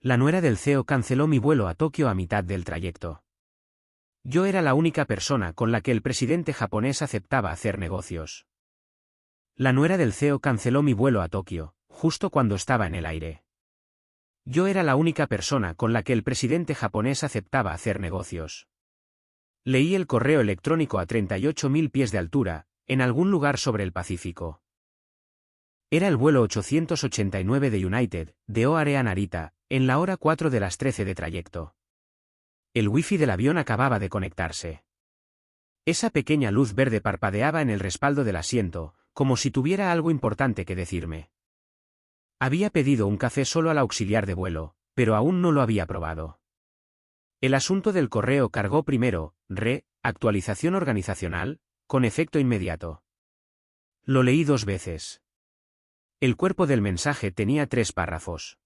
La nuera del CEO canceló mi vuelo a Tokio a mitad del trayecto. Yo era la única persona con la que el presidente japonés aceptaba hacer negocios. La nuera del CEO canceló mi vuelo a Tokio, justo cuando estaba en el aire. Yo era la única persona con la que el presidente japonés aceptaba hacer negocios. Leí el correo electrónico a 38.000 pies de altura, en algún lugar sobre el Pacífico. Era el vuelo 889 de United, de O'Hare a Narita, en la hora 4 de las 13 de trayecto. El wifi del avión acababa de conectarse. Esa pequeña luz verde parpadeaba en el respaldo del asiento, como si tuviera algo importante que decirme. Había pedido un café solo al auxiliar de vuelo, pero aún no lo había probado. El asunto del correo cargó primero, actualización organizacional, con efecto inmediato. Lo leí 2 veces. El cuerpo del mensaje tenía 3 párrafos.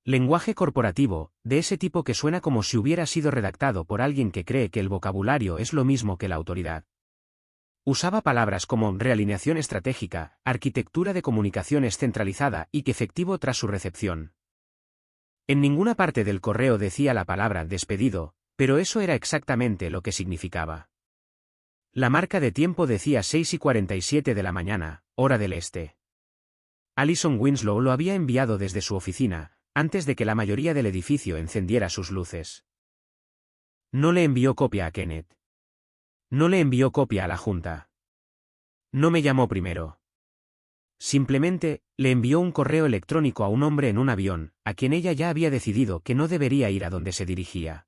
Lenguaje corporativo, de ese tipo que suena como si hubiera sido redactado por alguien que cree que el vocabulario es lo mismo que la autoridad. Usaba palabras como realineación estratégica, arquitectura de comunicaciones centralizada y que efectivo tras su recepción. En ninguna parte del correo decía la palabra despedido, pero eso era exactamente lo que significaba. La marca de tiempo decía 6:47 de la mañana, hora del este. Alison Winslow lo había enviado desde su oficina, antes de que la mayoría del edificio encendiera sus luces. No le envió copia a Kenneth. No le envió copia a la Junta. No me llamó primero. Simplemente, le envió un correo electrónico a un hombre en un avión, a quien ella ya había decidido que no debería ir a donde se dirigía.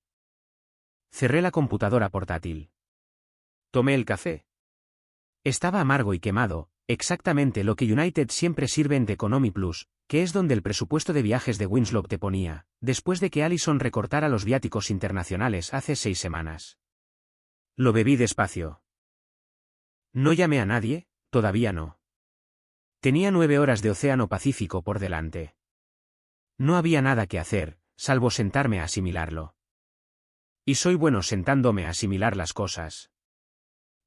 Cerré la computadora portátil. Tomé el café. Estaba amargo y quemado, exactamente lo que United siempre sirve en The Economy Plus, que es donde el presupuesto de viajes de Winslow te ponía, después de que Allison recortara los viáticos internacionales hace 6 semanas. Lo bebí despacio. No llamé a nadie, todavía no. Tenía 9 horas de océano Pacífico por delante. No había nada que hacer, salvo sentarme a asimilarlo. Y soy bueno sentándome a asimilar las cosas.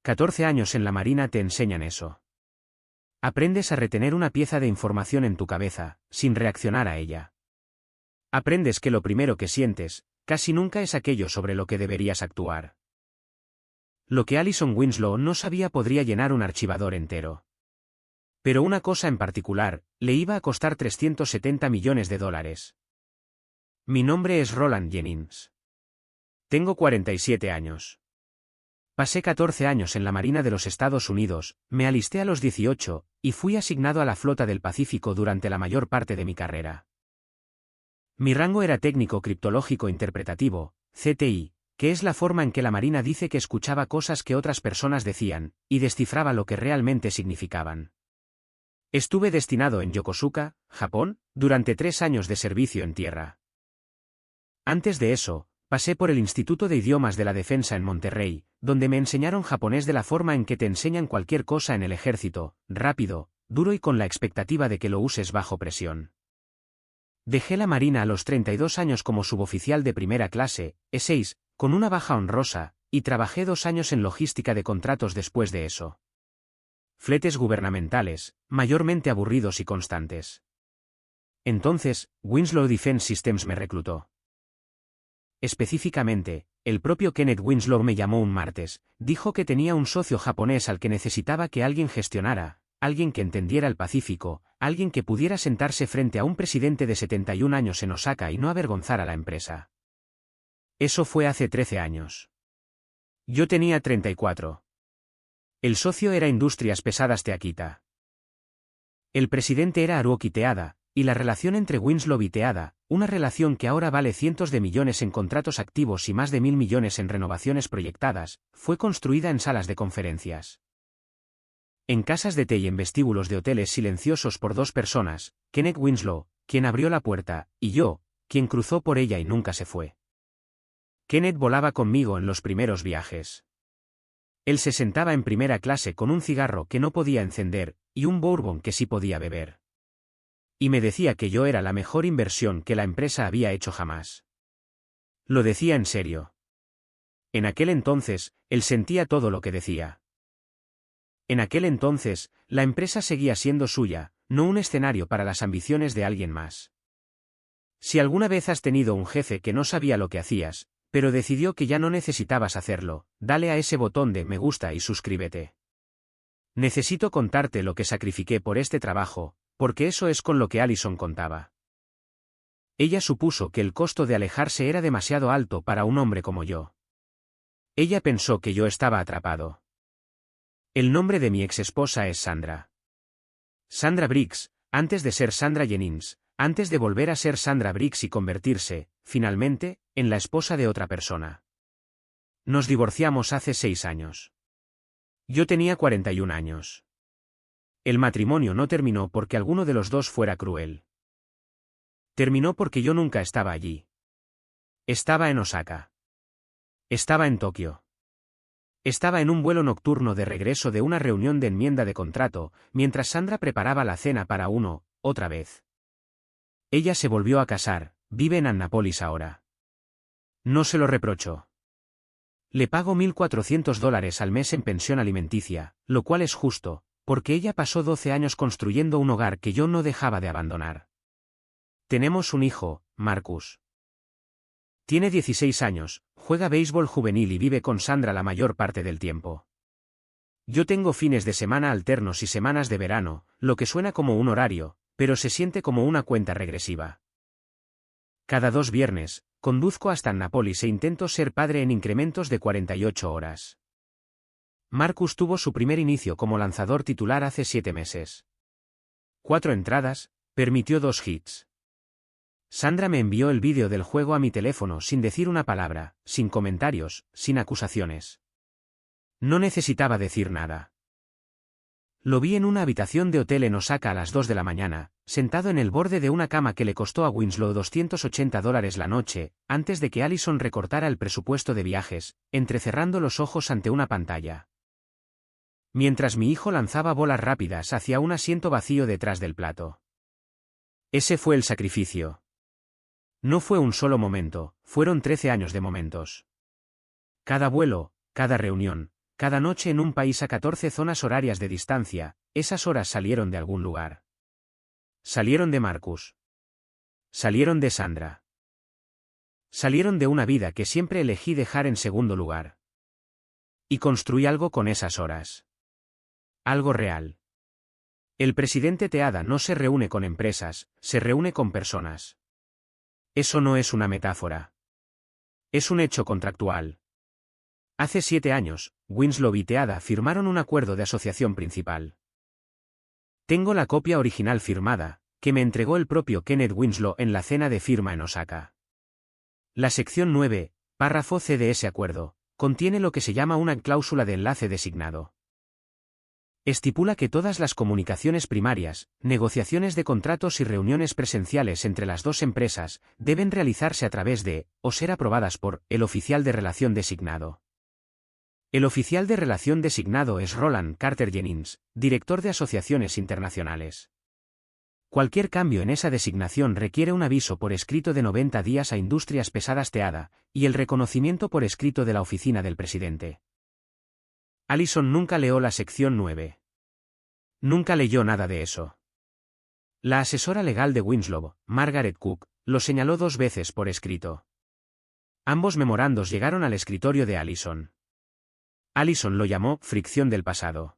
14 años en la Marina te enseñan eso. Aprendes a retener una pieza de información en tu cabeza, sin reaccionar a ella. Aprendes que lo primero que sientes, casi nunca es aquello sobre lo que deberías actuar. Lo que Alison Winslow no sabía podría llenar un archivador entero. Pero una cosa en particular, le iba a costar $370 millones. Mi nombre es Roland Jennings. Tengo 47 años. Pasé 14 años en la Marina de los Estados Unidos, me alisté a los 18, y fui asignado a la Flota del Pacífico durante la mayor parte de mi carrera. Mi rango era técnico criptológico interpretativo, CTI, que es la forma en que la Marina dice que escuchaba cosas que otras personas decían, y descifraba lo que realmente significaban. Estuve destinado en Yokosuka, Japón, durante 3 años de servicio en tierra. Antes de eso, pasé por el Instituto de Idiomas de la Defensa en Monterrey, donde me enseñaron japonés de la forma en que te enseñan cualquier cosa en el ejército, rápido, duro y con la expectativa de que lo uses bajo presión. Dejé la Marina a los 32 años como suboficial de primera clase, E6, con una baja honrosa, y trabajé 2 años en logística de contratos después de eso. Fletes gubernamentales, mayormente aburridos y constantes. Entonces, Winslow Defense Systems me reclutó. Específicamente, el propio Kenneth Winslow me llamó un martes, dijo que tenía un socio japonés al que necesitaba que alguien gestionara, alguien que entendiera el Pacífico, alguien que pudiera sentarse frente a un presidente de 71 años en Osaka y no avergonzar a la empresa. Eso fue hace 13 años. Yo tenía 34. El socio era Industrias Pesadas Teakita. El presidente era Haruoki Teada, y la relación entre Winslow y Teada, una relación que ahora vale cientos de millones en contratos activos y más de 1.000 millones en renovaciones proyectadas, fue construida en salas de conferencias. En casas de té y en vestíbulos de hoteles silenciosos por 2 personas, Kenneth Winslow, quien abrió la puerta, y yo, quien cruzó por ella y nunca se fue. Kenneth volaba conmigo en los primeros viajes. Él se sentaba en primera clase con un cigarro que no podía encender, y un bourbon que sí podía beber. Y me decía que yo era la mejor inversión que la empresa había hecho jamás. Lo decía en serio. En aquel entonces, él sentía todo lo que decía. En aquel entonces, la empresa seguía siendo suya, no un escenario para las ambiciones de alguien más. Si alguna vez has tenido un jefe que no sabía lo que hacías, pero decidió que ya no necesitabas hacerlo, dale a ese botón de me gusta y suscríbete. Necesito contarte lo que sacrifiqué por este trabajo, porque eso es con lo que Allison contaba. Ella supuso que el costo de alejarse era demasiado alto para un hombre como yo. Ella pensó que yo estaba atrapado. El nombre de mi exesposa es Sandra. Sandra Briggs, antes de ser Sandra Jennings, antes de volver a ser Sandra Briggs y convertirse, finalmente, en la esposa de otra persona. Nos divorciamos hace 6 años. Yo tenía 41 años. El matrimonio no terminó porque alguno de los dos fuera cruel. Terminó porque yo nunca estaba allí. Estaba en Osaka. Estaba en Tokio. Estaba en un vuelo nocturno de regreso de una reunión de enmienda de contrato, mientras Sandra preparaba la cena para otra vez. Ella se volvió a casar, vive en Annapolis ahora. No se lo reprocho. Le pago $1.400 al mes en pensión alimenticia, lo cual es justo, porque ella pasó 12 años construyendo un hogar que yo no dejaba de abandonar. Tenemos un hijo, Marcus. Tiene 16 años, juega béisbol juvenil y vive con Sandra la mayor parte del tiempo. Yo tengo fines de semana alternos y semanas de verano, lo que suena como un horario, pero se siente como una cuenta regresiva. Cada 2 viernes, conduzco hasta Annapolis e intento ser padre en incrementos de 48 horas. Marcus tuvo su primer inicio como lanzador titular hace 7 meses. 4 entradas, permitió 2 hits. Sandra me envió el vídeo del juego a mi teléfono sin decir una palabra, sin comentarios, sin acusaciones. No necesitaba decir nada. Lo vi en una habitación de hotel en Osaka a las 2 de la mañana, sentado en el borde de una cama que le costó a Winslow $280 la noche, antes de que Allison recortara el presupuesto de viajes, entrecerrando los ojos ante una pantalla. Mientras mi hijo lanzaba bolas rápidas hacia un asiento vacío detrás del plato. Ese fue el sacrificio. No fue un solo momento, fueron 13 años de momentos. Cada vuelo, cada reunión, cada noche en un país a 14 zonas horarias de distancia, esas horas salieron de algún lugar. Salieron de Marcus. Salieron de Sandra. Salieron de una vida que siempre elegí dejar en segundo lugar. Y construí algo con esas horas. Algo real. El presidente Teada no se reúne con empresas, se reúne con personas. Eso no es una metáfora. Es un hecho contractual. Hace 7 años, Winslow y Teada firmaron un acuerdo de asociación principal. Tengo la copia original firmada, que me entregó el propio Kenneth Winslow en la cena de firma en Osaka. La sección 9, párrafo C de ese acuerdo, contiene lo que se llama una cláusula de enlace designado. Estipula que todas las comunicaciones primarias, negociaciones de contratos y reuniones presenciales entre las dos empresas, deben realizarse a través de, o ser aprobadas por, el oficial de relación designado. El oficial de relación designado es Roland Carter Jennings, director de asociaciones internacionales. Cualquier cambio en esa designación requiere un aviso por escrito de 90 días a Industrias Pesadas Teada, y el reconocimiento por escrito de la oficina del presidente. Allison nunca leyó la sección 9. Nunca leyó nada de eso. La asesora legal de Winslow, Margaret Cook, lo señaló 2 veces por escrito. Ambos memorandos llegaron al escritorio de Allison. Allison lo llamó fricción del pasado.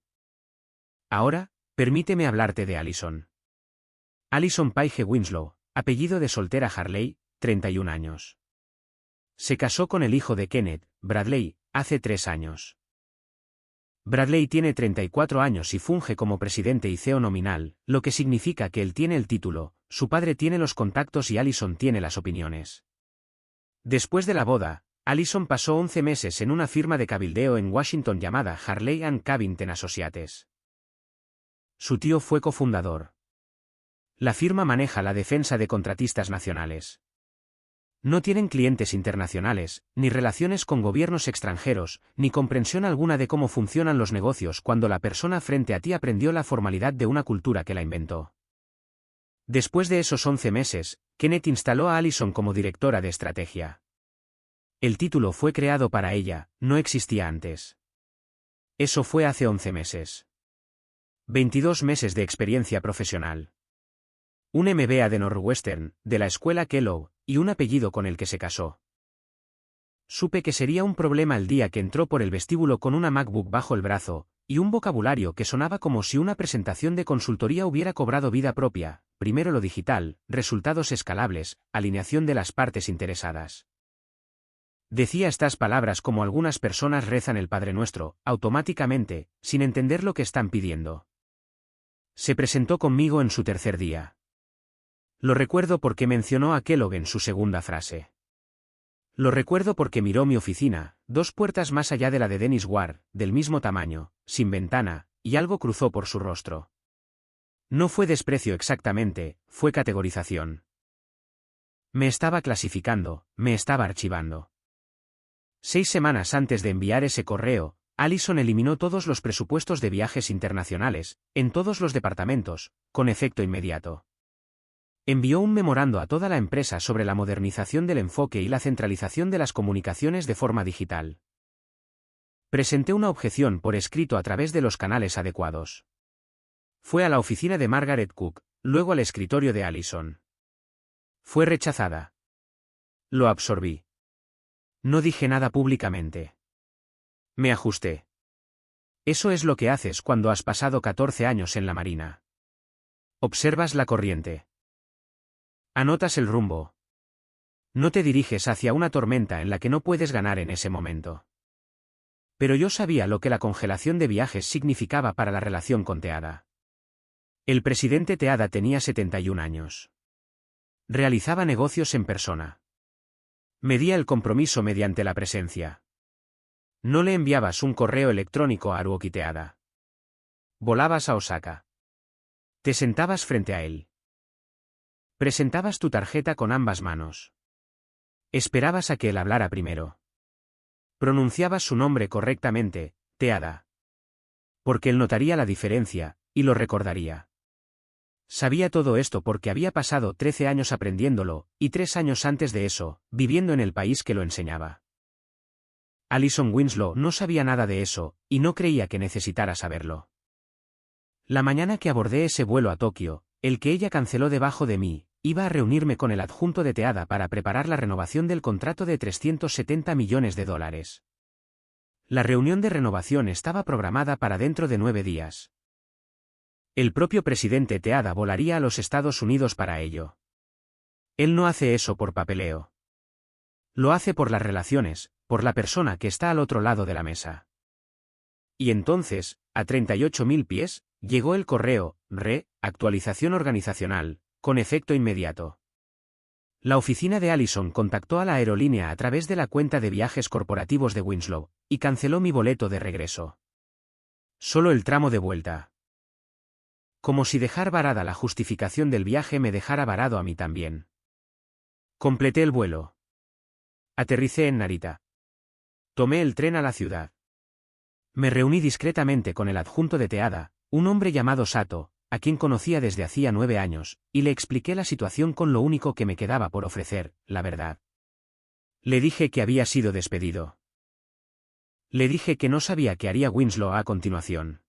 Ahora, permíteme hablarte de Allison. Allison Paige Winslow, apellido de soltera Harley, 31 años. Se casó con el hijo de Kenneth, Bradley, hace 3 años. Bradley tiene 34 años y funge como presidente y CEO nominal, lo que significa que él tiene el título, su padre tiene los contactos y Allison tiene las opiniones. Después de la boda, Allison pasó 11 meses en una firma de cabildeo en Washington llamada Harley & Cavington Associates. Su tío fue cofundador. La firma maneja la defensa de contratistas nacionales. No tienen clientes internacionales, ni relaciones con gobiernos extranjeros, ni comprensión alguna de cómo funcionan los negocios cuando la persona frente a ti aprendió la formalidad de una cultura que la inventó. Después de esos 11 meses, Kenneth instaló a Allison como directora de estrategia. El título fue creado para ella, no existía antes. Eso fue hace 11 meses. 22 meses de experiencia profesional. un MBA de Northwestern, de la escuela Kellogg, y un apellido con el que se casó. Supe que sería un problema el día que entró por el vestíbulo con una MacBook bajo el brazo, y un vocabulario que sonaba como si una presentación de consultoría hubiera cobrado vida propia: primero lo digital, resultados escalables, alineación de las partes interesadas. Decía estas palabras como algunas personas rezan el Padre Nuestro, automáticamente, sin entender lo que están pidiendo. Se presentó conmigo en su tercer día. Lo recuerdo porque mencionó a Kellogg en su segunda frase. Lo recuerdo porque miró mi oficina, 2 puertas más allá de la de Dennis Ward, del mismo tamaño, sin ventana, y algo cruzó por su rostro. No fue desprecio exactamente, fue categorización. Me estaba clasificando, me estaba archivando. 6 semanas antes de enviar ese correo, Allison eliminó todos los presupuestos de viajes internacionales, en todos los departamentos, con efecto inmediato. Envió un memorando a toda la empresa sobre la modernización del enfoque y la centralización de las comunicaciones de forma digital. Presenté una objeción por escrito a través de los canales adecuados. Fue a la oficina de Margaret Cook, luego al escritorio de Allison. Fue rechazada. Lo absorbí. No dije nada públicamente. Me ajusté. Eso es lo que haces cuando has pasado 14 años en la Marina. Observas la corriente. Anotas el rumbo. No te diriges hacia una tormenta en la que no puedes ganar en ese momento. Pero yo sabía lo que la congelación de viajes significaba para la relación con Teada. El presidente Teada tenía 71 años. Realizaba negocios en persona. Medía el compromiso mediante la presencia. No le enviabas un correo electrónico a Haruoki Teada. Volabas a Osaka. Te sentabas frente a él. Presentabas tu tarjeta con ambas manos. Esperabas a que él hablara primero. Pronunciabas su nombre correctamente, Teada. Porque él notaría la diferencia, y lo recordaría. Sabía todo esto porque había pasado 13 años aprendiéndolo, y 3 años antes de eso, viviendo en el país que lo enseñaba. Allison Winslow no sabía nada de eso, y no creía que necesitara saberlo. La mañana que abordé ese vuelo a Tokio, el que ella canceló debajo de mí, iba a reunirme con el adjunto de Teada para preparar la renovación del contrato de $370 millones. La reunión de renovación estaba programada para dentro de 9 días. El propio presidente Teada volaría a los Estados Unidos para ello. Él no hace eso por papeleo. Lo hace por las relaciones, por la persona que está al otro lado de la mesa. Y entonces, a 38.000 pies, llegó el correo, actualización organizacional, con efecto inmediato. La oficina de Allison contactó a la aerolínea a través de la cuenta de viajes corporativos de Winslow, y canceló mi boleto de regreso. Solo el tramo de vuelta. Como si dejar varada la justificación del viaje me dejara varado a mí también. Completé el vuelo. Aterricé en Narita. Tomé el tren a la ciudad. Me reuní discretamente con el adjunto de Teada, un hombre llamado Sato, a quien conocía desde hacía 9 años, y le expliqué la situación con lo único que me quedaba por ofrecer, la verdad. Le dije que había sido despedido. Le dije que no sabía qué haría Winslow a continuación.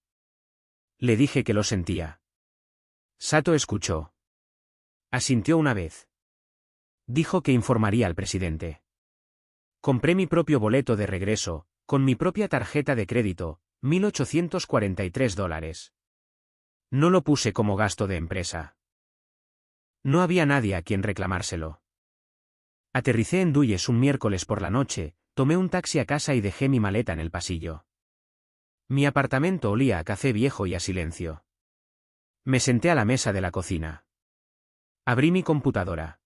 Le dije que lo sentía. Sato escuchó. Asintió una vez. Dijo que informaría al presidente. Compré mi propio boleto de regreso, con mi propia tarjeta de crédito, $1.843. No lo puse como gasto de empresa. No había nadie a quien reclamárselo. Aterricé en Dulles un miércoles por la noche, tomé un taxi a casa y dejé mi maleta en el pasillo. Mi apartamento olía a café viejo y a silencio. Me senté a la mesa de la cocina. Abrí mi computadora.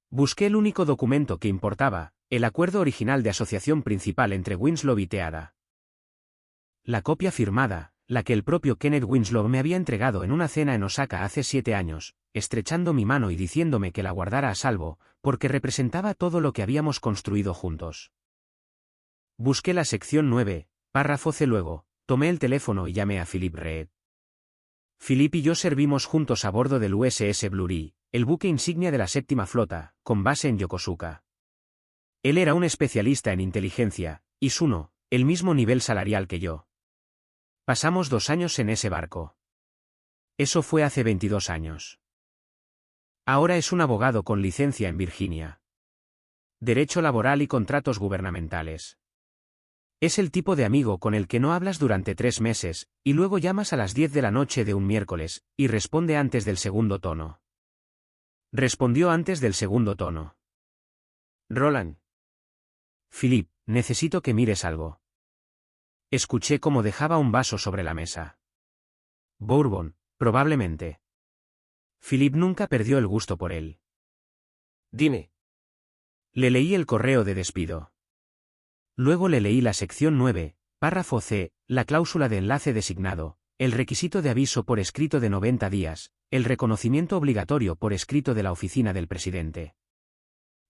Busqué el único documento que importaba, el acuerdo original de asociación principal entre Winslow y Teada. La copia firmada, la que el propio Kenneth Winslow me había entregado en una cena en Osaka hace 7 años, estrechando mi mano y diciéndome que la guardara a salvo, porque representaba todo lo que habíamos construido juntos. Busqué la sección 9, párrafo C. Luego, tomé el teléfono y llamé a Philip Reed. Philip y yo servimos juntos a bordo del USS Blue, el buque insignia de la séptima flota, con base en Yokosuka. Él era un especialista en inteligencia, y Suno, el mismo nivel salarial que yo. Pasamos 2 años en ese barco. Eso fue hace 22 años. Ahora es un abogado con licencia en Virginia. Derecho laboral y contratos gubernamentales. Es el tipo de amigo con el que no hablas durante 3 meses, y luego llamas a las 10 de la noche de un miércoles, y responde antes del segundo tono. Respondió antes del segundo tono. Roland. Philip, necesito que mires algo. Escuché cómo dejaba un vaso sobre la mesa. Bourbon, probablemente. Philip nunca perdió el gusto por él. Dime. Le leí el correo de despido. Luego le leí la sección 9, párrafo C, la cláusula de enlace designado, el requisito de aviso por escrito de 90 días, el reconocimiento obligatorio por escrito de la oficina del presidente.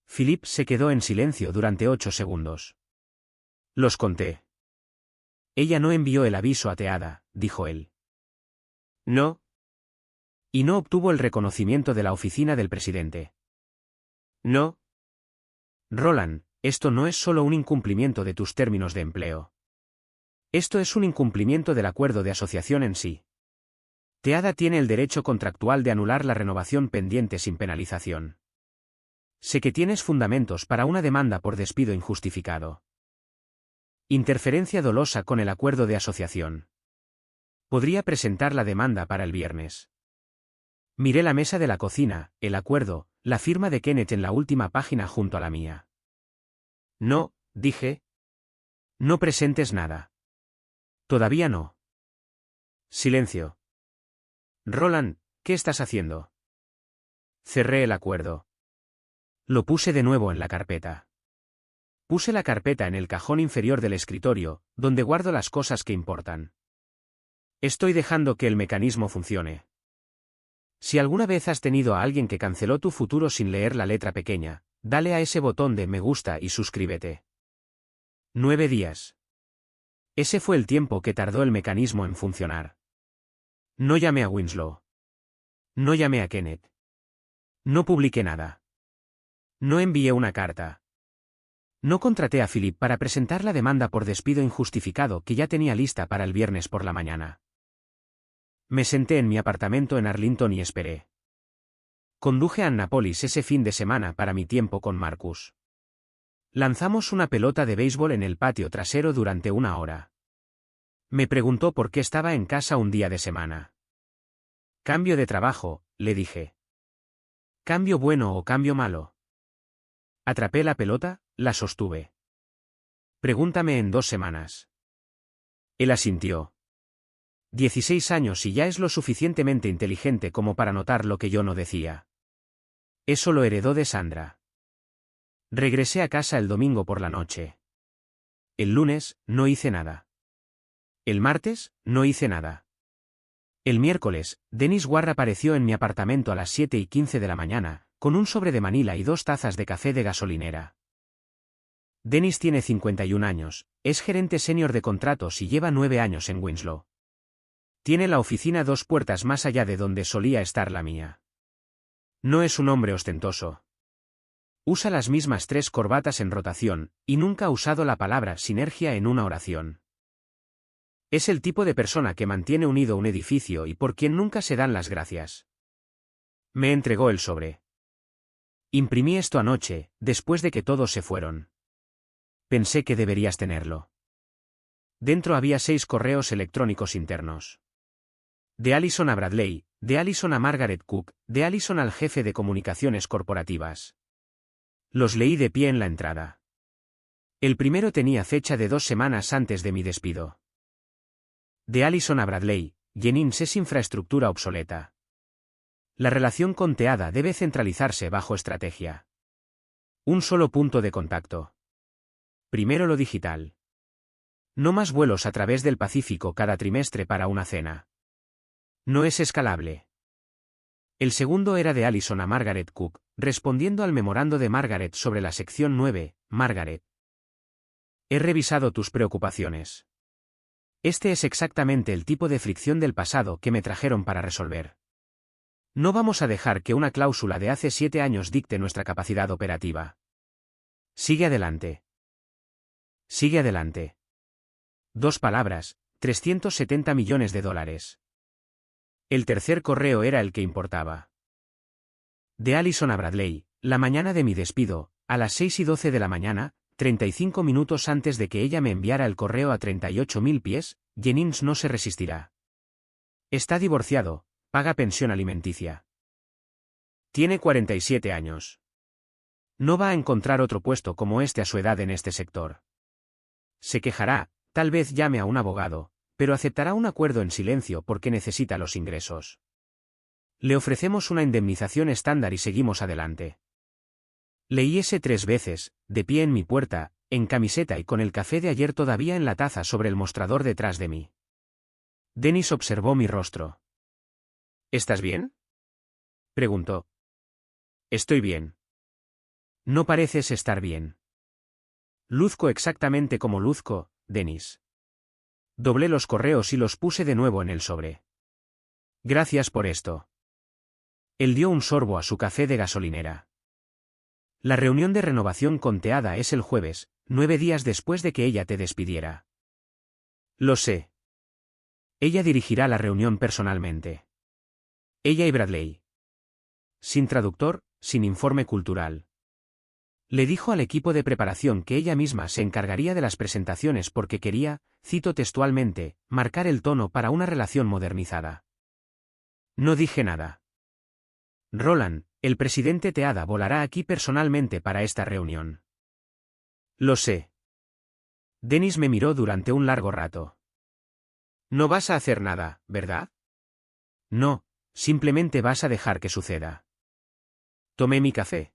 Philip se quedó en silencio durante 8 segundos. Los conté. Ella no envió el aviso a Teada, dijo él. No. Y no obtuvo el reconocimiento de la oficina del presidente. No. Roland, esto no es solo un incumplimiento de tus términos de empleo. Esto es un incumplimiento del acuerdo de asociación en sí. Teada tiene el derecho contractual de anular la renovación pendiente sin penalización. Sé que tienes fundamentos para una demanda por despido injustificado. Interferencia dolosa con el acuerdo de asociación. Podría presentar la demanda para el viernes. Miré la mesa de la cocina, el acuerdo, la firma de Kenneth en la última página junto a la mía. No, dije. No presentes nada. Todavía no. Silencio. Roland, ¿qué estás haciendo? Cerré el acuerdo. Lo puse de nuevo en la carpeta. Puse la carpeta en el cajón inferior del escritorio, donde guardo las cosas que importan. Estoy dejando que el mecanismo funcione. Si alguna vez has tenido a alguien que canceló tu futuro sin leer la letra pequeña, dale a ese botón de me gusta y suscríbete. 9 días. Ese fue el tiempo que tardó el mecanismo en funcionar. No llamé a Winslow. No llamé a Kenneth. No publiqué nada. No envié una carta. No contraté a Philip para presentar la demanda por despido injustificado que ya tenía lista para el viernes por la mañana. Me senté en mi apartamento en Arlington y esperé. Conduje a Annapolis ese fin de semana para mi tiempo con Marcus. Lanzamos una pelota de béisbol en el patio trasero durante 1 hora. Me preguntó por qué estaba en casa un día de semana. Cambio de trabajo, le dije. ¿Cambio bueno o cambio malo? Atrapé la pelota, la sostuve. Pregúntame en 2 semanas. Él asintió. 16 años y ya es lo suficientemente inteligente como para notar lo que yo no decía. Eso lo heredó de Sandra. Regresé a casa el domingo por la noche. El lunes, no hice nada. El martes, no hice nada. El miércoles, Dennis Warr apareció en mi apartamento a las 7:15 de la mañana, con un sobre de Manila y 2 tazas de café de gasolinera. Dennis tiene 51 años, es gerente senior de contratos y lleva 9 años en Winslow. Tiene la oficina 2 puertas más allá de donde solía estar la mía. No es un hombre ostentoso. Usa las mismas 3 corbatas en rotación, y nunca ha usado la palabra sinergia en una oración. Es el tipo de persona que mantiene unido un edificio y por quien nunca se dan las gracias. Me entregó el sobre. Imprimí esto anoche, después de que todos se fueron. Pensé que deberías tenerlo. Dentro había 6 correos electrónicos internos. De Allison a Bradley, de Allison a Margaret Cook, de Allison al jefe de comunicaciones corporativas. Los leí de pie en la entrada. El primero tenía fecha de 2 semanas antes de mi despido. De Allison a Bradley, Jennings es infraestructura obsoleta. La relación con Teada debe centralizarse bajo estrategia. Un solo punto de contacto. Primero lo digital. No más vuelos a través del Pacífico cada trimestre para una cena. No es escalable. El segundo era de Allison a Margaret Cook, respondiendo al memorando de Margaret sobre la sección 9, Margaret. He revisado tus preocupaciones. Este es exactamente el tipo de fricción del pasado que me trajeron para resolver. No vamos a dejar que una cláusula de hace 7 años dicte nuestra capacidad operativa. Sigue adelante. Sigue adelante. 2 palabras, $370 millones. El tercer correo era el que importaba. De Allison a Bradley, la mañana de mi despido, a las 6:12 de la mañana, 35 minutos antes de que ella me enviara el correo a 38.000 pies, Jennings no se resistirá. Está divorciado, paga pensión alimenticia. Tiene 47 años. No va a encontrar otro puesto como este a su edad en este sector. Se quejará, tal vez llame a un abogado, pero aceptará un acuerdo en silencio porque necesita los ingresos. Le ofrecemos una indemnización estándar y seguimos adelante. Leí ese 3 veces, de pie en mi puerta, en camiseta y con el café de ayer todavía en la taza sobre el mostrador detrás de mí. Dennis observó mi rostro. ¿Estás bien? Preguntó. Estoy bien. No pareces estar bien. Luzco exactamente como luzco, Dennis. Doblé los correos y los puse de nuevo en el sobre. Gracias por esto. Él dio un sorbo a su café de gasolinera. La reunión de renovación con Teada es el jueves, 9 días después de que ella te despidiera. Lo sé. Ella dirigirá la reunión personalmente. Ella y Bradley. Sin traductor, sin informe cultural. Le dijo al equipo de preparación que ella misma se encargaría de las presentaciones porque quería, cito textualmente, marcar el tono para una relación modernizada. No dije nada. Roland, el presidente Teada volará aquí personalmente para esta reunión. Lo sé. Dennis me miró durante un largo rato. No vas a hacer nada, ¿verdad? No, simplemente vas a dejar que suceda. Tomé mi café.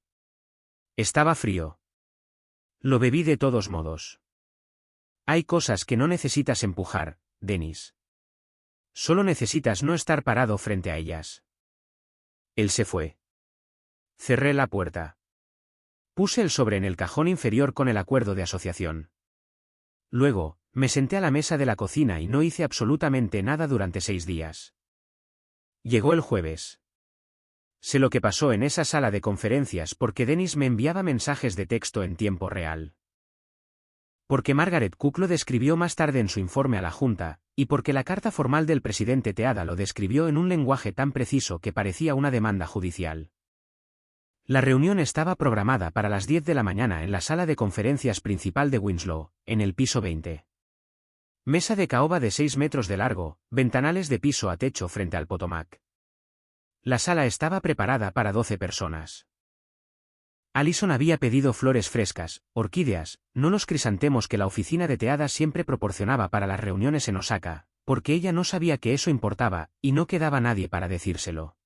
Estaba frío. Lo bebí de todos modos. Hay cosas que no necesitas empujar, Dennis. Solo necesitas no estar parado frente a ellas. Él se fue. Cerré la puerta. Puse el sobre en el cajón inferior con el acuerdo de asociación. Luego, me senté a la mesa de la cocina y no hice absolutamente nada durante 6 días. Llegó el jueves. Sé lo que pasó en esa sala de conferencias porque Dennis me enviaba mensajes de texto en tiempo real. Porque Margaret Cook lo describió más tarde en su informe a la Junta, y porque la carta formal del presidente Teada lo describió en un lenguaje tan preciso que parecía una demanda judicial. La reunión estaba programada para las 10 de la mañana en la sala de conferencias principal de Winslow, en el piso 20. Mesa de caoba de 6 metros de largo, ventanales de piso a techo frente al Potomac. La sala estaba preparada para 12 personas. Allison había pedido flores frescas, orquídeas, no los crisantemos que la oficina de Teada siempre proporcionaba para las reuniones en Osaka, porque ella no sabía que eso importaba, y no quedaba nadie para decírselo.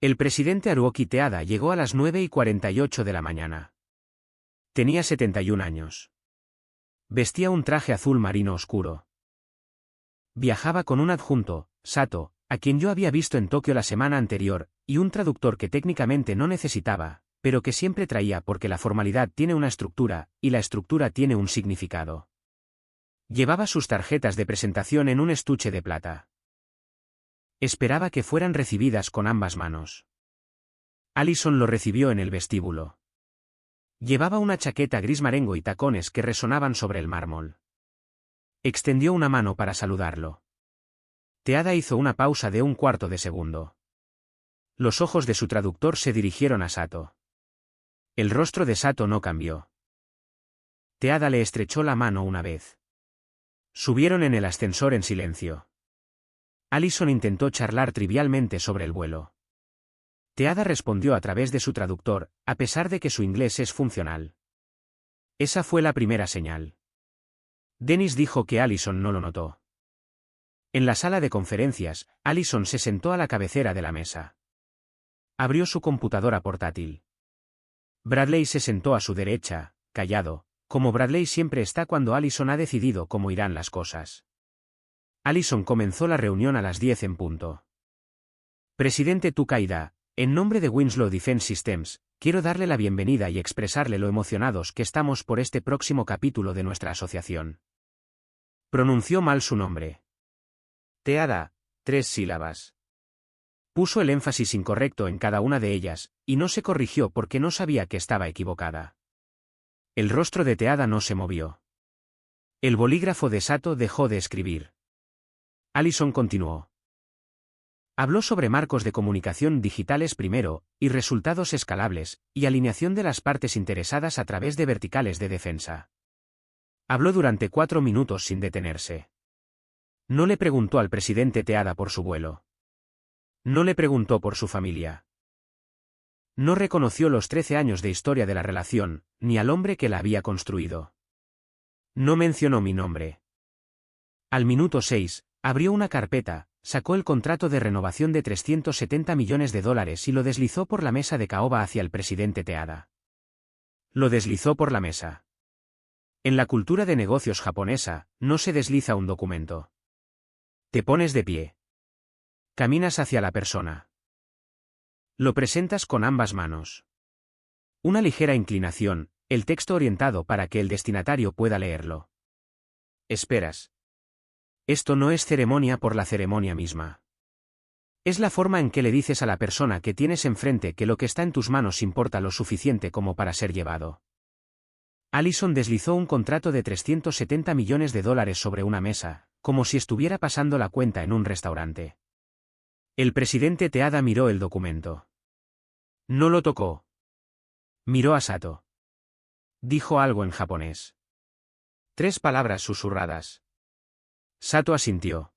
El presidente Haruoki Teada llegó a las 9:48 de la mañana. Tenía 71 años. Vestía un traje azul marino oscuro. Viajaba con un adjunto, Sato, a quien yo había visto en Tokio la semana anterior, y un traductor que técnicamente no necesitaba, pero que siempre traía porque la formalidad tiene una estructura, y la estructura tiene un significado. Llevaba sus tarjetas de presentación en un estuche de plata. Esperaba que fueran recibidas con ambas manos. Allison lo recibió en el vestíbulo. Llevaba una chaqueta gris marengo y tacones que resonaban sobre el mármol. Extendió una mano para saludarlo. Teada hizo una pausa de 1/4 de segundo. Los ojos de su traductor se dirigieron a Sato. El rostro de Sato no cambió. Teada le estrechó la mano una vez. Subieron en el ascensor en silencio. Allison intentó charlar trivialmente sobre el vuelo. Teada respondió a través de su traductor, a pesar de que su inglés es funcional. Esa fue la primera señal. Dennis dijo que Allison no lo notó. En la sala de conferencias, Allison se sentó a la cabecera de la mesa. Abrió su computadora portátil. Bradley se sentó a su derecha, callado, como Bradley siempre está cuando Allison ha decidido cómo irán las cosas. Allison comenzó la reunión a las 10 en punto. Presidente Takeda, en nombre de Winslow Defense Systems, quiero darle la bienvenida y expresarle lo emocionados que estamos por este próximo capítulo de nuestra asociación. Pronunció mal su nombre. Teada, 3 sílabas. Puso el énfasis incorrecto en cada una de ellas, y no se corrigió porque no sabía que estaba equivocada. El rostro de Teada no se movió. El bolígrafo de Sato dejó de escribir. Allison continuó. Habló sobre marcos de comunicación digitales primero, y resultados escalables, y alineación de las partes interesadas a través de verticales de defensa. Habló durante 4 minutos sin detenerse. No le preguntó al presidente Teada por su vuelo. No le preguntó por su familia. No reconoció los 13 años de historia de la relación, ni al hombre que la había construido. No mencionó mi nombre. Al minuto 6, abrió una carpeta, sacó el contrato de renovación de $370 millones y lo deslizó por la mesa de caoba hacia el presidente Teada. Lo deslizó por la mesa. En la cultura de negocios japonesa, no se desliza un documento. Te pones de pie. Caminas hacia la persona. Lo presentas con ambas manos. Una ligera inclinación, el texto orientado para que el destinatario pueda leerlo. Esperas. Esto no es ceremonia por la ceremonia misma. Es la forma en que le dices a la persona que tienes enfrente que lo que está en tus manos importa lo suficiente como para ser llevado. Allison deslizó un contrato de $370 millones sobre una mesa, como si estuviera pasando la cuenta en un restaurante. El presidente Teada miró el documento. No lo tocó. Miró a Sato. Dijo algo en japonés. 3 palabras susurradas. Sato asintió.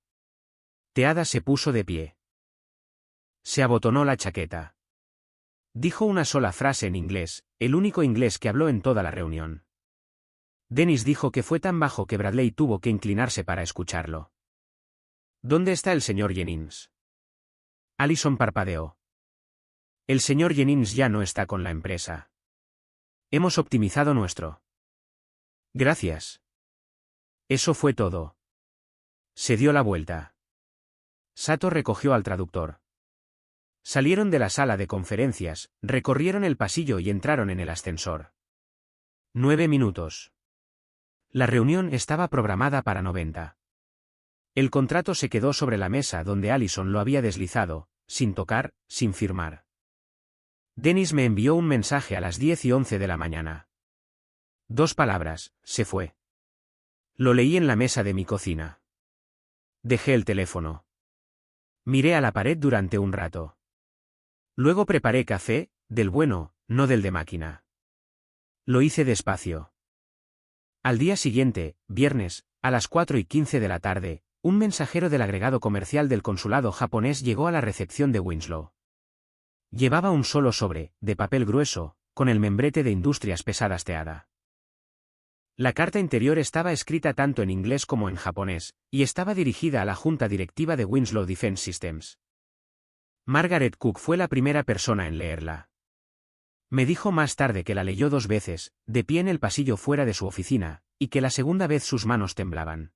Teada se puso de pie. Se abotonó la chaqueta. Dijo una sola frase en inglés, el único inglés que habló en toda la reunión. Dennis dijo que fue tan bajo que Bradley tuvo que inclinarse para escucharlo. ¿Dónde está el señor Jennings? Allison parpadeó. El señor Jennings ya no está con la empresa. Hemos optimizado nuestro. Gracias. Eso fue todo. Se dio la vuelta. Sato recogió al traductor. Salieron de la sala de conferencias, recorrieron el pasillo y entraron en el ascensor. 9 minutos. La reunión estaba programada para 90. El contrato se quedó sobre la mesa donde Allison lo había deslizado, sin tocar, sin firmar. Dennis me envió un mensaje a las 10:11 de la mañana. 2 palabras, se fue. Lo leí en la mesa de mi cocina. Dejé el teléfono. Miré a la pared durante un rato. Luego preparé café, del bueno, no del de máquina. Lo hice despacio. Al día siguiente, viernes, a las 4:15 de la tarde, un mensajero del agregado comercial del consulado japonés llegó a la recepción de Winslow. Llevaba un solo sobre, de papel grueso, con el membrete de Industrias Pesadas Teada. La carta interior estaba escrita tanto en inglés como en japonés, y estaba dirigida a la junta directiva de Winslow Defense Systems. Margaret Cook fue la primera persona en leerla. Me dijo más tarde que la leyó 2 veces, de pie en el pasillo fuera de su oficina, y que la segunda vez sus manos temblaban.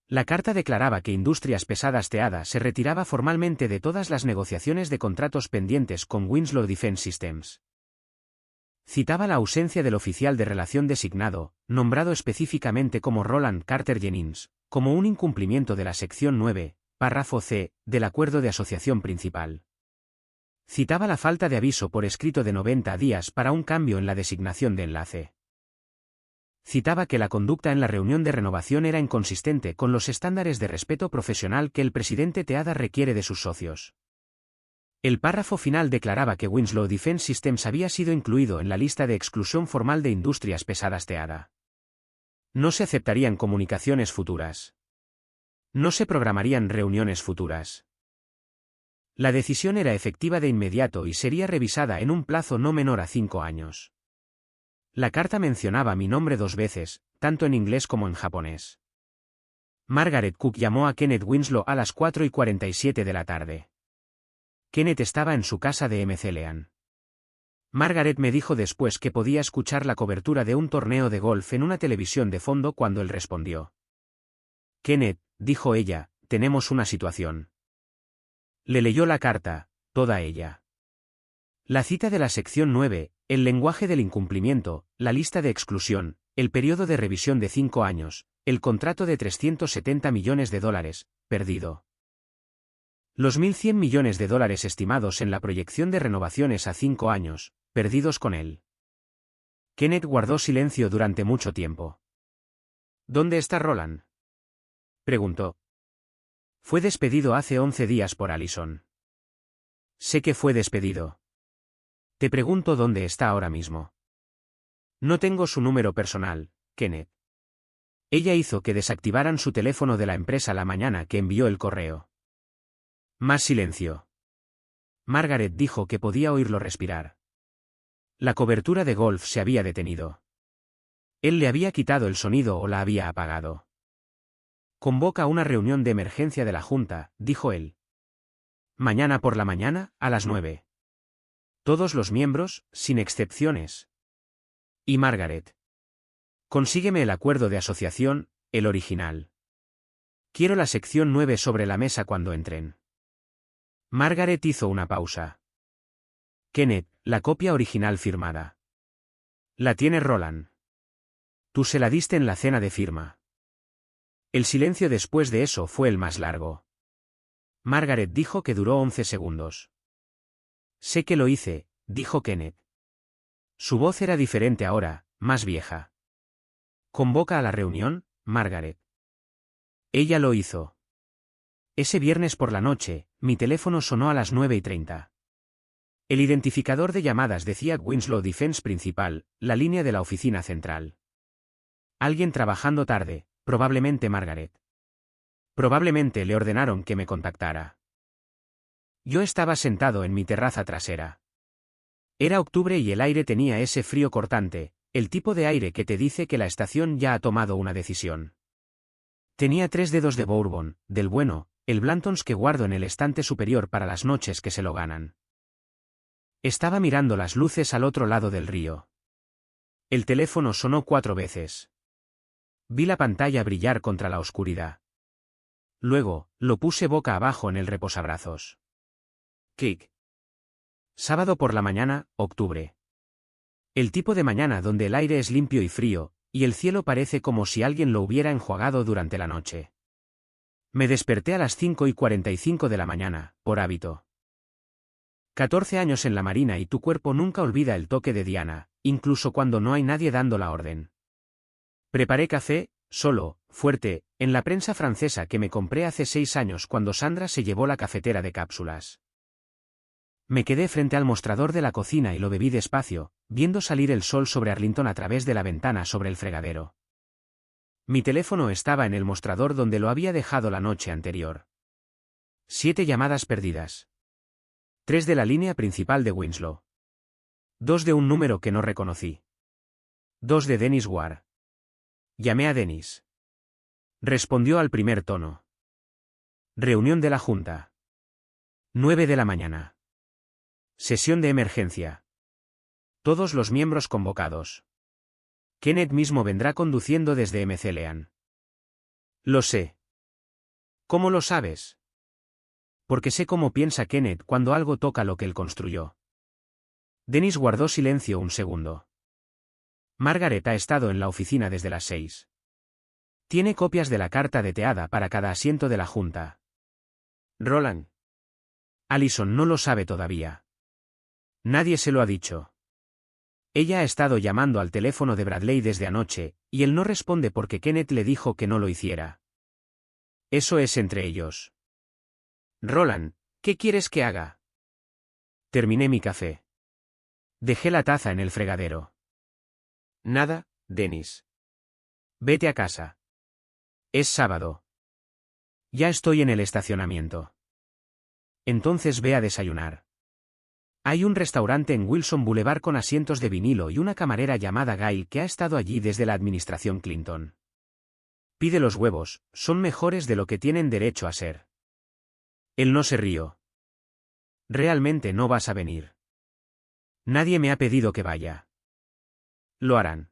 La carta declaraba que Industrias Pesadas Teada se retiraba formalmente de todas las negociaciones de contratos pendientes con Winslow Defense Systems. Citaba la ausencia del oficial de relación designado, nombrado específicamente como Roland Carter Jennings, como un incumplimiento de la sección 9, párrafo C, del acuerdo de asociación principal. Citaba la falta de aviso por escrito de 90 días para un cambio en la designación de enlace. Citaba que la conducta en la reunión de renovación era inconsistente con los estándares de respeto profesional que el presidente Teada requiere de sus socios. El párrafo final declaraba que Winslow Defense Systems había sido incluido en la lista de exclusión formal de Industrias Pesadas Teada. No se aceptarían comunicaciones futuras. No se programarían reuniones futuras. La decisión era efectiva de inmediato y sería revisada en un plazo no menor a 5 años. La carta mencionaba mi nombre 2 veces, tanto en inglés como en japonés. Margaret Cook llamó a Kenneth Winslow a las 4:47 de la tarde. Kenneth estaba en su casa de Mclean. Margaret me dijo después que podía escuchar la cobertura de un torneo de golf en una televisión de fondo cuando él respondió. Kenneth, dijo ella, tenemos una situación. Le leyó la carta, toda ella. La cita de la sección 9, el lenguaje del incumplimiento, la lista de exclusión, el periodo de revisión de 5 años, el contrato de $370 millones, perdido. Los $1.100 millones estimados en la proyección de renovaciones a 5 años, perdidos con él. Kenneth guardó silencio durante mucho tiempo. ¿Dónde está Roland?, preguntó. Fue despedido hace 11 días por Allison. Sé que fue despedido. Te pregunto dónde está ahora mismo. No tengo su número personal, Kenneth. Ella hizo que desactivaran su teléfono de la empresa la mañana que envió el correo. Más silencio. Margaret dijo que podía oírlo respirar. La cobertura de golf se había detenido. Él le había quitado el sonido o la había apagado. Convoca una reunión de emergencia de la Junta, dijo él. Mañana por la mañana, a las 9. Todos los miembros, sin excepciones. Y Margaret. Consígueme el acuerdo de asociación, el original. Quiero la sección 9 sobre la mesa cuando entren. Margaret hizo una pausa. Kenneth, la copia original firmada. La tiene Roland. Tú se la diste en la cena de firma. El silencio después de eso fue el más largo. Margaret dijo que duró 11 segundos. Sé que lo hice, dijo Kenneth. Su voz era diferente ahora, más vieja. Convoca a la reunión, Margaret. Ella lo hizo. Ese viernes por la noche, mi teléfono sonó a las 9:30. El identificador de llamadas decía Winslow Defense Principal, la línea de la oficina central. Alguien trabajando tarde, probablemente Margaret. Probablemente le ordenaron que me contactara. Yo estaba sentado en mi terraza trasera. Era octubre y el aire tenía ese frío cortante, el tipo de aire que te dice que la estación ya ha tomado una decisión. Tenía 3 dedos de bourbon, del bueno, el Blantons que guardo en el estante superior para las noches que se lo ganan. Estaba mirando las luces al otro lado del río. El teléfono sonó 4 veces. Vi la pantalla brillar contra la oscuridad. Luego, lo puse boca abajo en el reposabrazos. Clic. Sábado por la mañana, octubre. El tipo de mañana donde el aire es limpio y frío, y el cielo parece como si alguien lo hubiera enjuagado durante la noche. Me desperté a las 5:45 de la mañana, por hábito. 14 años en la marina y tu cuerpo nunca olvida el toque de Diana, incluso cuando no hay nadie dando la orden. Preparé café, solo, fuerte, en la prensa francesa que me compré hace 6 años cuando Sandra se llevó la cafetera de cápsulas. Me quedé frente al mostrador de la cocina y lo bebí despacio, viendo salir el sol sobre Arlington a través de la ventana sobre el fregadero. Mi teléfono estaba en el mostrador donde lo había dejado la noche anterior. 7 llamadas perdidas. 3 de la línea principal de Winslow. 2 de un número que no reconocí. 2 de Dennis Ward. Llamé a Dennis. Respondió al primer tono. Reunión de la Junta. 9 de la mañana. Sesión de emergencia. Todos los miembros convocados. Kenneth mismo vendrá conduciendo desde McLean. Lo sé. ¿Cómo lo sabes? Porque sé cómo piensa Kenneth cuando algo toca lo que él construyó. Dennis guardó silencio un segundo. Margaret ha estado en la oficina desde las 6. Tiene copias de la carta deteada para cada asiento de la Junta. Roland. Allison no lo sabe todavía. Nadie se lo ha dicho. Ella ha estado llamando al teléfono de Bradley desde anoche, y él no responde porque Kenneth le dijo que no lo hiciera. Eso es entre ellos. Roland, ¿qué quieres que haga? Terminé mi café. Dejé la taza en el fregadero. Nada, Dennis. Vete a casa. Es sábado. Ya estoy en el estacionamiento. Entonces ve a desayunar. Hay un restaurante en Wilson Boulevard con asientos de vinilo y una camarera llamada Gail que ha estado allí desde la administración Clinton. Pide los huevos, son mejores de lo que tienen derecho a ser. Él no se rió. Realmente no vas a venir. Nadie me ha pedido que vaya. Lo harán.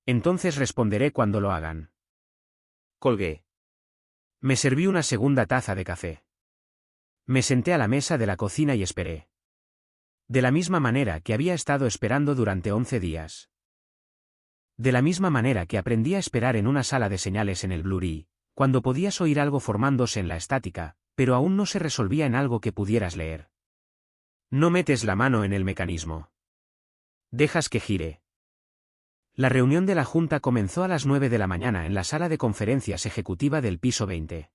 Entonces responderé cuando lo hagan. Colgué. Me serví una segunda taza de café. Me senté a la mesa de la cocina y esperé. De la misma manera que había estado esperando durante 11 días. De la misma manera que aprendí a esperar en una sala de señales en el Blu-ray, cuando podías oír algo formándose en la estática, pero aún no se resolvía en algo que pudieras leer. No metes la mano en el mecanismo. Dejas que gire. La reunión de la Junta comenzó a las 9 de la mañana en la sala de conferencias ejecutiva del piso 20.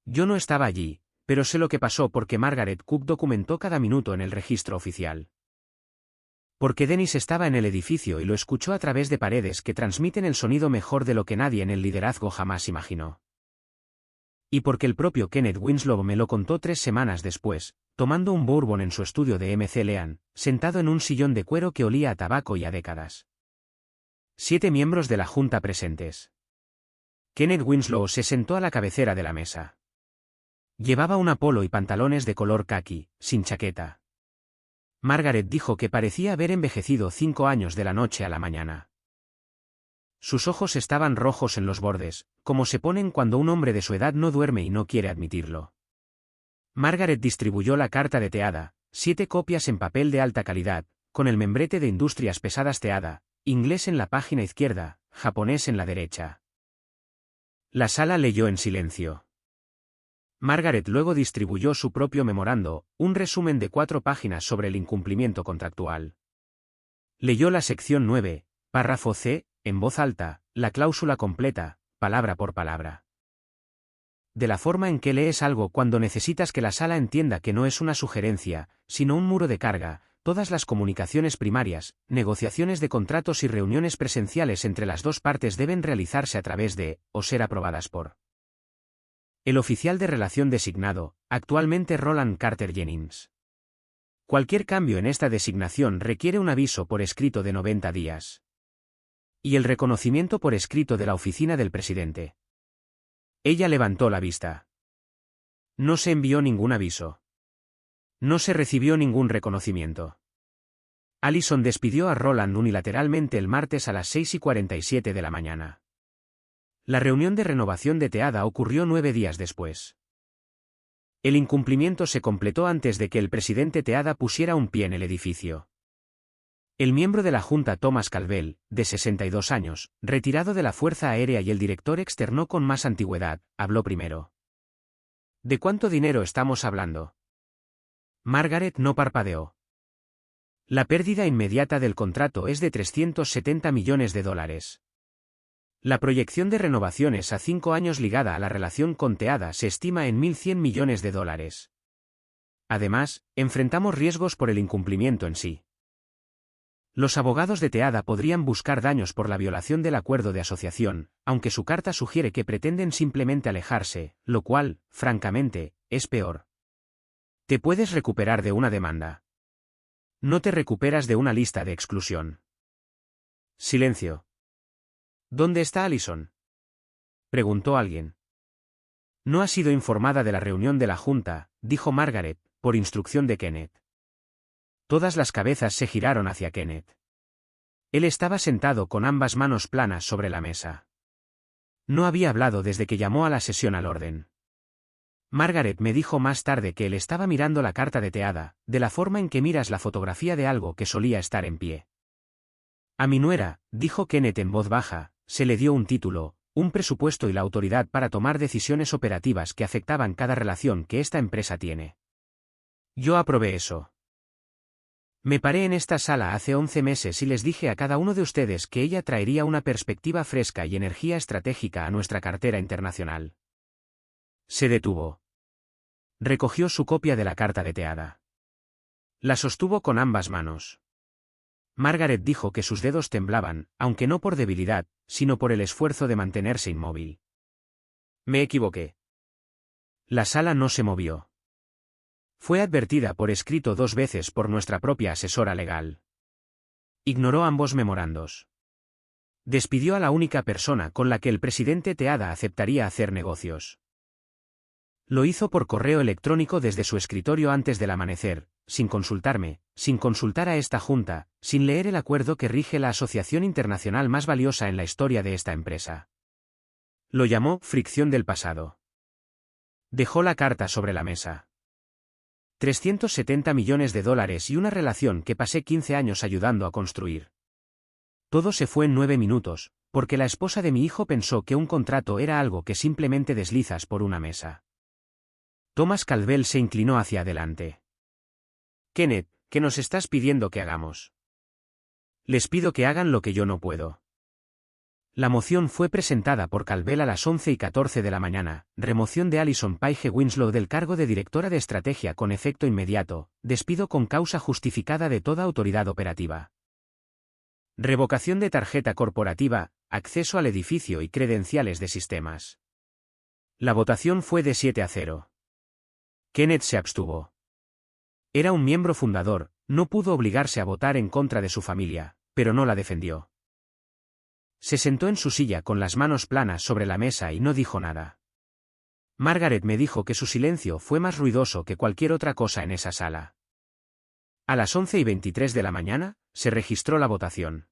Yo no estaba allí, pero sé lo que pasó porque Margaret Cook documentó cada minuto en el registro oficial. Porque Dennis estaba en el edificio y lo escuchó a través de paredes que transmiten el sonido mejor de lo que nadie en el liderazgo jamás imaginó. Y porque el propio Kenneth Winslow me lo contó 3 semanas después, tomando un bourbon en su estudio de MC Lean, sentado en un sillón de cuero que olía a tabaco y a décadas. 7 miembros de la junta presentes. Kenneth Winslow se sentó a la cabecera de la mesa. Llevaba un polo y pantalones de color caqui, sin chaqueta. Margaret dijo que parecía haber envejecido 5 años de la noche a la mañana. Sus ojos estaban rojos en los bordes, como se ponen cuando un hombre de su edad no duerme y no quiere admitirlo. Margaret distribuyó la carta de Teada, 7 copias en papel de alta calidad, con el membrete de Industrias Pesadas Teada, inglés en la página izquierda, japonés en la derecha. La sala leyó en silencio. Margaret luego distribuyó su propio memorando, un resumen de 4 páginas sobre el incumplimiento contractual. Leyó la sección 9, párrafo C, en voz alta, la cláusula completa, palabra por palabra. De la forma en que lees algo cuando necesitas que la sala entienda que no es una sugerencia, sino un muro de carga, todas las comunicaciones primarias, negociaciones de contratos y reuniones presenciales entre las 2 partes deben realizarse a través de, o ser aprobadas por. El oficial de relación designado, actualmente Roland Carter Jennings. Cualquier cambio en esta designación requiere un aviso por escrito de 90 días. Y el reconocimiento por escrito de la oficina del presidente. Ella levantó la vista. No se envió ningún aviso. No se recibió ningún reconocimiento. Allison despidió a Roland unilateralmente el martes a las 6:47 de la mañana. La reunión de renovación de Teada ocurrió 9 días después. El incumplimiento se completó antes de que el presidente Teada pusiera un pie en el edificio. El miembro de la Junta Thomas Calvel, de 62 años, retirado de la Fuerza Aérea y el director externo con más antigüedad, habló primero. ¿De cuánto dinero estamos hablando? Margaret no parpadeó. La pérdida inmediata del contrato es de $370 millones. La proyección de renovaciones a 5 años ligada a la relación con Teada se estima en $1.100 millones. Además, enfrentamos riesgos por el incumplimiento en sí. Los abogados de Teada podrían buscar daños por la violación del acuerdo de asociación, aunque su carta sugiere que pretenden simplemente alejarse, lo cual, francamente, es peor. Te puedes recuperar de una demanda. No te recuperas de una lista de exclusión. Silencio. ¿Dónde está Allison?, preguntó alguien. No ha sido informada de la reunión de la Junta, dijo Margaret, por instrucción de Kenneth. Todas las cabezas se giraron hacia Kenneth. Él estaba sentado con ambas manos planas sobre la mesa. No había hablado desde que llamó a la sesión al orden. Margaret me dijo más tarde que él estaba mirando la carta de Teada, de la forma en que miras la fotografía de algo que solía estar en pie. A mi nuera, dijo Kenneth en voz baja, se le dio un título, un presupuesto y la autoridad para tomar decisiones operativas que afectaban cada relación que esta empresa tiene. Yo aprobé eso. Me paré en esta sala hace 11 meses y les dije a cada uno de ustedes que ella traería una perspectiva fresca y energía estratégica a nuestra cartera internacional. Se detuvo. Recogió su copia de la carta de Teada. La sostuvo con ambas manos. Margaret dijo que sus dedos temblaban, aunque no por debilidad, sino por el esfuerzo de mantenerse inmóvil. Me equivoqué. La sala no se movió. Fue advertida por escrito 2 veces por nuestra propia asesora legal. Ignoró ambos memorandos. Despidió a la única persona con la que el presidente Teada aceptaría hacer negocios. Lo hizo por correo electrónico desde su escritorio antes del amanecer, sin consultarme, sin consultar a esta junta, sin leer el acuerdo que rige la asociación internacional más valiosa en la historia de esta empresa. Lo llamó fricción del pasado. Dejó la carta sobre la mesa. $370 millones y una relación que pasé 15 años ayudando a construir. Todo se fue en 9 minutos, porque la esposa de mi hijo pensó que un contrato era algo que simplemente deslizas por una mesa. Thomas Calvel se inclinó hacia adelante. Kenneth, ¿qué nos estás pidiendo que hagamos? Les pido que hagan lo que yo no puedo. La moción fue presentada por Calvel a las 11:14 de la mañana, remoción de Alison Paige Winslow del cargo de directora de estrategia con efecto inmediato, despido con causa justificada de toda autoridad operativa. Revocación de tarjeta corporativa, acceso al edificio y credenciales de sistemas. La votación fue de 7-0. Kenneth se abstuvo. Era un miembro fundador, no pudo obligarse a votar en contra de su familia, pero no la defendió. Se sentó en su silla con las manos planas sobre la mesa y no dijo nada. Margaret me dijo que su silencio fue más ruidoso que cualquier otra cosa en esa sala. A las 11:23 de la mañana, se registró la votación.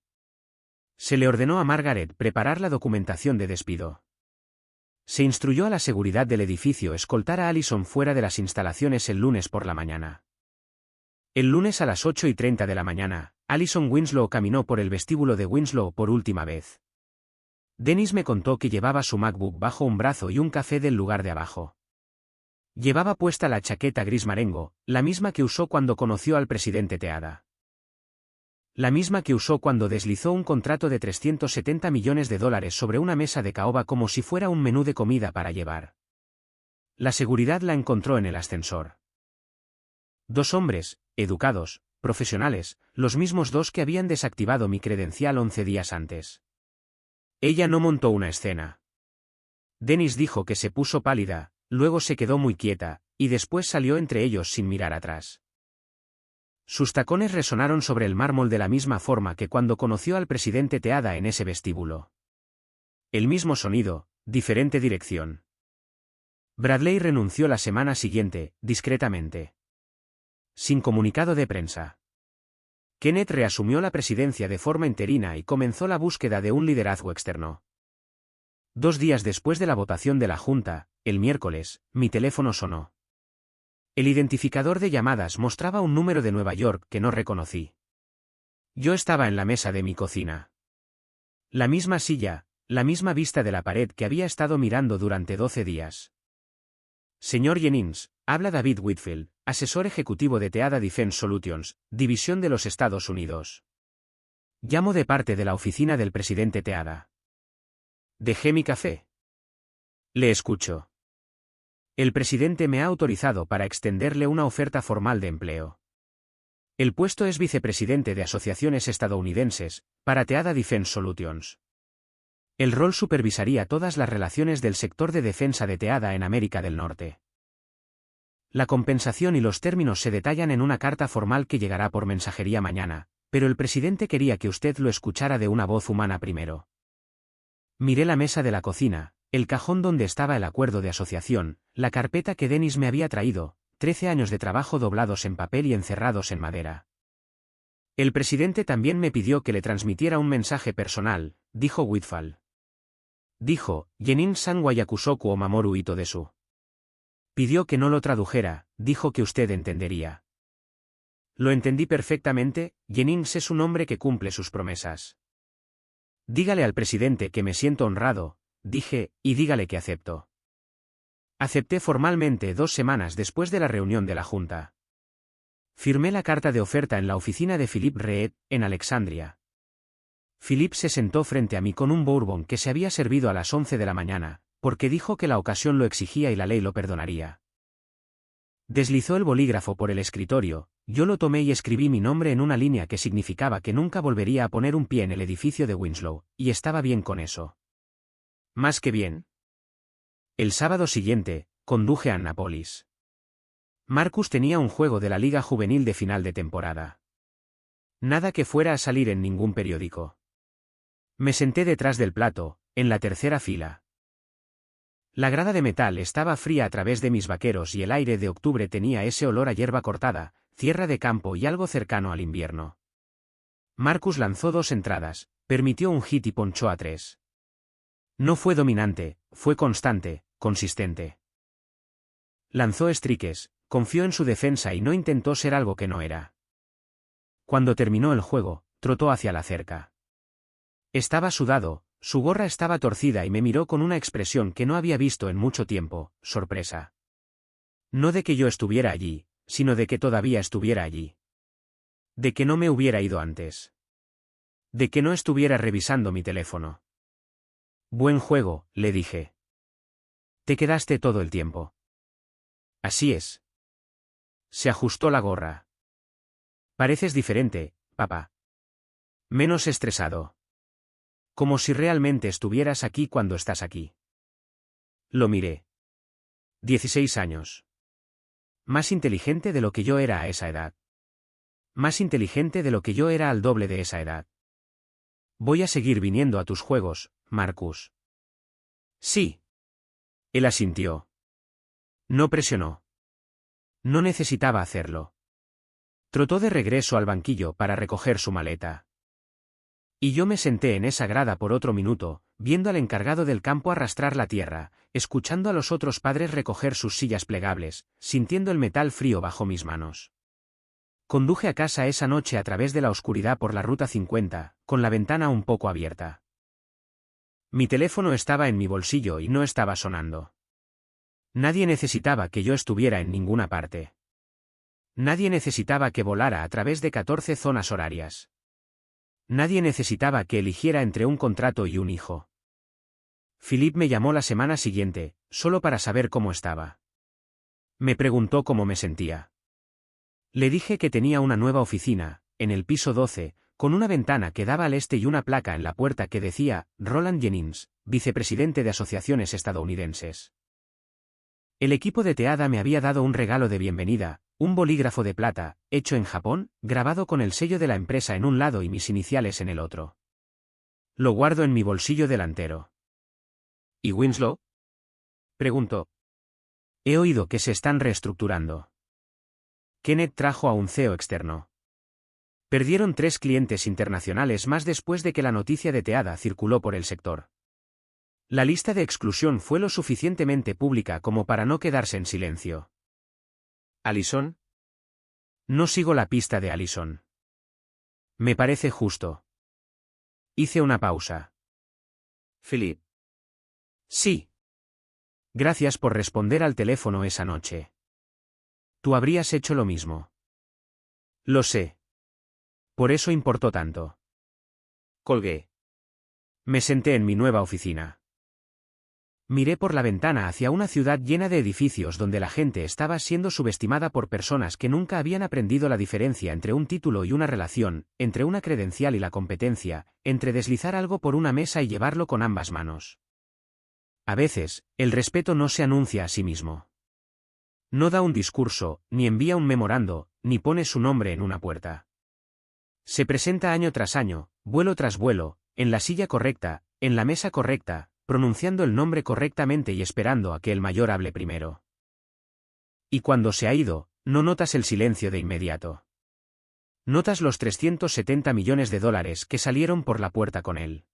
Se le ordenó a Margaret preparar la documentación de despido. Se instruyó a la seguridad del edificio escoltar a Alison fuera de las instalaciones el lunes por la mañana. El lunes a las 8:30 de la mañana, Alison Winslow caminó por el vestíbulo de Winslow por última vez. Dennis me contó que llevaba su MacBook bajo un brazo y un café del lugar de abajo. Llevaba puesta la chaqueta gris marengo, la misma que usó cuando conoció al presidente Teada. La misma que usó cuando deslizó un contrato de $370 millones sobre una mesa de caoba como si fuera un menú de comida para llevar. La seguridad la encontró en el ascensor. Dos hombres, educados, profesionales, los mismos dos que habían desactivado mi credencial 11 días antes. Ella no montó una escena. Dennis dijo que se puso pálida, luego se quedó muy quieta, y después salió entre ellos sin mirar atrás. Sus tacones resonaron sobre el mármol de la misma forma que cuando conoció al presidente Teada en ese vestíbulo. El mismo sonido, diferente dirección. Bradley renunció la semana siguiente, discretamente. Sin comunicado de prensa. Kenneth reasumió la presidencia de forma interina y comenzó la búsqueda de un liderazgo externo. 2 días después de la votación de la Junta, el miércoles, mi teléfono sonó. El identificador de llamadas mostraba un número de Nueva York que no reconocí. Yo estaba en la mesa de mi cocina. La misma silla, la misma vista de la pared que había estado mirando durante 12 días. Señor Jennings, habla David Whitfield, asesor ejecutivo de Teada Defense Solutions, División de los Estados Unidos. Llamo de parte de la oficina del presidente Teada. Dejé mi café. Le escucho. El presidente me ha autorizado para extenderle una oferta formal de empleo. El puesto es vicepresidente de asociaciones estadounidenses, para Teada Defense Solutions. El rol supervisaría todas las relaciones del sector de defensa de Teada en América del Norte. La compensación y los términos se detallan en una carta formal que llegará por mensajería mañana, pero el presidente quería que usted lo escuchara de una voz humana primero. Miré la mesa de la cocina, el cajón donde estaba el acuerdo de asociación, la carpeta que Dennis me había traído, 13 años de trabajo doblados en papel y encerrados en madera. El presidente también me pidió que le transmitiera un mensaje personal, dijo Whitfield. Dijo, Jennings-san Wayakusoku o Mamoru Ito desu. Pidió que no lo tradujera, dijo que usted entendería. Lo entendí perfectamente, Jennings es un hombre que cumple sus promesas. Dígale al presidente que me siento honrado, dije, y dígale que acepto. Acepté formalmente 2 semanas después de la reunión de la Junta. Firmé la carta de oferta en la oficina de Philippe Reed, en Alexandria. Philippe se sentó frente a mí con un bourbon que se había servido a las 11 de la mañana, porque dijo que la ocasión lo exigía y la ley lo perdonaría. Deslizó el bolígrafo por el escritorio, yo lo tomé y escribí mi nombre en una línea que significaba que nunca volvería a poner un pie en el edificio de Winslow, y estaba bien con eso. Más que bien. El sábado siguiente, conduje a Annapolis. Marcus tenía un juego de la Liga Juvenil de final de temporada. Nada que fuera a salir en ningún periódico. Me senté detrás del plato, en la tercera fila. La grada de metal estaba fría a través de mis vaqueros y el aire de octubre tenía ese olor a hierba cortada, tierra de campo y algo cercano al invierno. Marcus lanzó 2 entradas, permitió un hit y ponchó a 3. No fue dominante, fue constante, consistente. Lanzó strikes, confió en su defensa y no intentó ser algo que no era. Cuando terminó el juego, trotó hacia la cerca. Estaba sudado, su gorra estaba torcida y me miró con una expresión que no había visto en mucho tiempo, sorpresa. No de que yo estuviera allí, sino de que todavía estuviera allí. De que no me hubiera ido antes. De que no estuviera revisando mi teléfono. Buen juego, le dije. Te quedaste todo el tiempo. Así es. Se ajustó la gorra. Pareces diferente, papá. Menos estresado. Como si realmente estuvieras aquí cuando estás aquí. Lo miré. 16 años. Más inteligente de lo que yo era a esa edad. Más inteligente de lo que yo era al doble de esa edad. Voy a seguir viniendo a tus juegos, Marcus. Sí. Él asintió. No presionó. No necesitaba hacerlo. Trotó de regreso al banquillo para recoger su maleta. Y yo me senté en esa grada por otro minuto, viendo al encargado del campo arrastrar la tierra, escuchando a los otros padres recoger sus sillas plegables, sintiendo el metal frío bajo mis manos. Conduje a casa esa noche a través de la oscuridad por la ruta 50, con la ventana un poco abierta. Mi teléfono estaba en mi bolsillo y no estaba sonando. Nadie necesitaba que yo estuviera en ninguna parte. Nadie necesitaba que volara a través de 14 zonas horarias. Nadie necesitaba que eligiera entre un contrato y un hijo. Philip me llamó la semana siguiente, solo para saber cómo estaba. Me preguntó cómo me sentía. Le dije que tenía una nueva oficina, en el piso 12, con una ventana que daba al este y una placa en la puerta que decía, Roland Jennings, vicepresidente de asociaciones estadounidenses. El equipo de Teada me había dado un regalo de bienvenida, un bolígrafo de plata, hecho en Japón, grabado con el sello de la empresa en un lado y mis iniciales en el otro. Lo guardo en mi bolsillo delantero. ¿Y Winslow? Preguntó. He oído que se están reestructurando. Kenneth trajo a un CEO externo. Perdieron 3 clientes internacionales más después de que la noticia de Teada circuló por el sector. La lista de exclusión fue lo suficientemente pública como para no quedarse en silencio. ¿Allison? No sigo la pista de Allison. Me parece justo. Hice una pausa. Philip. Sí. Gracias por responder al teléfono esa noche. Tú habrías hecho lo mismo. Lo sé. Por eso importó tanto. Colgué. Me senté en mi nueva oficina. Miré por la ventana hacia una ciudad llena de edificios donde la gente estaba siendo subestimada por personas que nunca habían aprendido la diferencia entre un título y una relación, entre una credencial y la competencia, entre deslizar algo por una mesa y llevarlo con ambas manos. A veces, el respeto no se anuncia a sí mismo. No da un discurso, ni envía un memorando, ni pone su nombre en una puerta. Se presenta año tras año, vuelo tras vuelo, en la silla correcta, en la mesa correcta, pronunciando el nombre correctamente y esperando a que el mayor hable primero. Y cuando se ha ido, no notas el silencio de inmediato. Notas los $370 millones que salieron por la puerta con él.